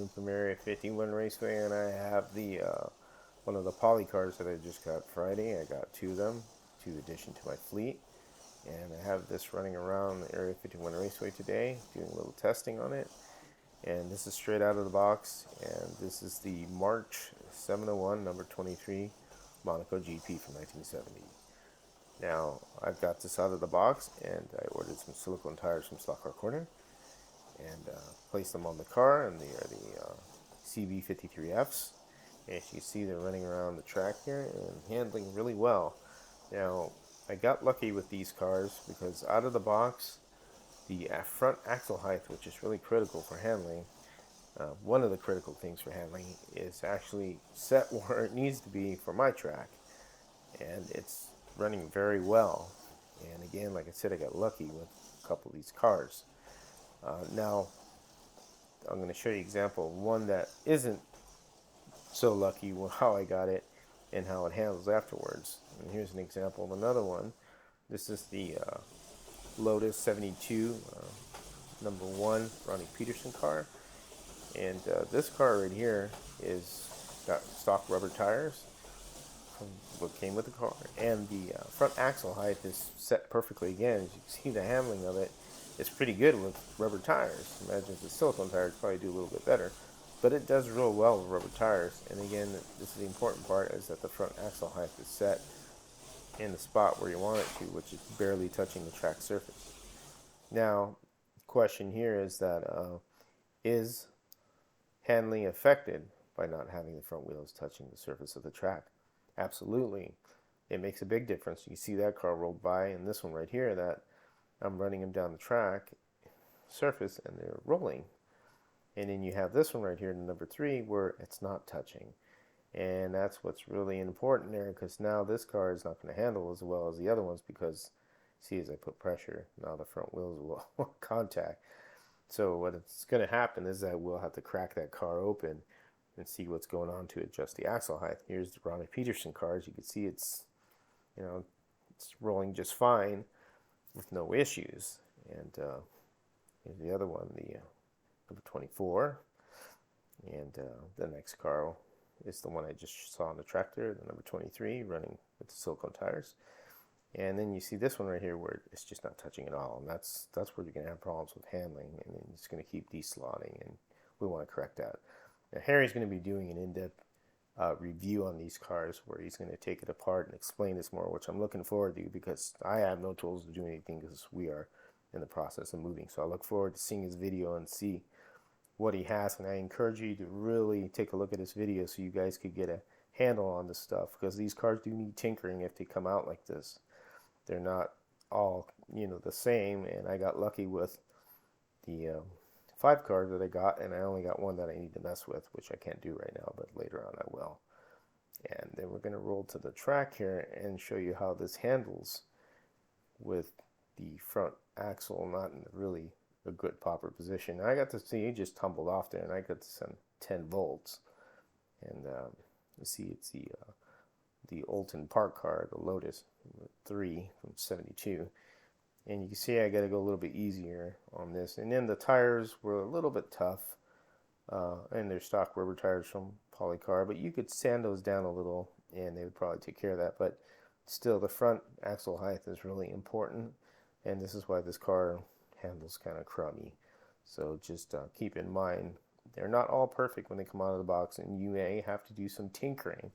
afternoon from Area 51 Raceway, and I have the one of the Polycars that I just got Friday. I got two of them, two addition to my fleet, and I have this running around the Area 51 Raceway today, doing a little testing on it. And this is straight out of the box, and this is the March 701 number 23 Monaco GP from 1970. Now, I've got this out of the box, and I ordered some silicone tires from Stock Car Corner, and placed them on the car, and they are the CB53Fs. As you see, they're running around the track here and handling really well. Now, I got lucky with these cars because out of the box, the front axle height, which is really critical for handling, one of the critical things for handling is actually set where it needs to be for my track, and it's running very well. And again, like I said, I got lucky with a couple of these cars. Now, I'm going to show you an example of one that isn't so lucky with how I got it and how it handles afterwards. And here's an example of another one. This is the Lotus 72 number 1 Ronnie Peterson car. And this car right here is got stock rubber tires from what came with the car, and the front axle height is set perfectly. Again, as you can see, the handling of it is pretty good with rubber tires. Imagine if the silicone tires probably do a little bit better, but it does real well with rubber tires. And again, this is the important part, is that the front axle height is set in the spot where you want it to, which is barely touching the track surface. Now, the question here is that is handling affected by not having the front wheels touching the surface of the track? Absolutely. It makes a big difference. You see that car rolled by, and this one right here that I'm running them down the track surface and they're rolling. And then you have this one right here, the number 3, where it's not touching. And that's what's really important there, because now this car is not going to handle as well as the other ones, because see, as I put pressure, now the front wheels will contact. So what's going to happen is that we'll have to crack that car open and see what's going on to adjust the axle height. Here's the Ronnie Peterson car. As you can see, it's rolling just fine with no issues. And here's the other one, the number 24. And the next car is the one I just saw on the tractor, the number 23, running with the silicone tires. And then you see this one right here where it's just not touching at all, and that's where you're going to have problems with handling, and it's going to keep deslotting, and we want to correct that. Now, Harry's going to be doing an in-depth review on these cars where he's going to take it apart and explain this more, which I'm looking forward to, because I have no tools to do anything because we are in the process of moving. So I look forward to seeing his video and see what he has, and I encourage you to really take a look at this video so you guys could get a handle on this stuff, because these cars do need tinkering if they come out like this. They're not all, the same, and I got lucky with the 5 cars that I got, and I only got one that I need to mess with, which I can't do right now, but later on I will. And then we're going to roll to the track here and show you how this handles with the front axle not in really a good proper position. I got to see it just tumbled off there, and I got to send 10 volts. And you see, it's the Olton Park car, the Lotus 3 from 72. And you can see I got to go a little bit easier on this. And then the tires were a little bit tough, and they're stock rubber tires from Policar, but you could sand those down a little and they would probably take care of that. But still, the front axle height is really important, and this is why this car handles kind of crummy. So just keep in mind, they're not all perfect when they come out of the box, and you may have to do some tinkering.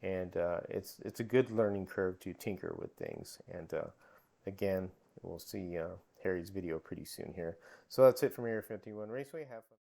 And it's a good learning curve to tinker with things. And again, we'll see Harry's video pretty soon here. So that's it from Area 51 Raceway. Have fun.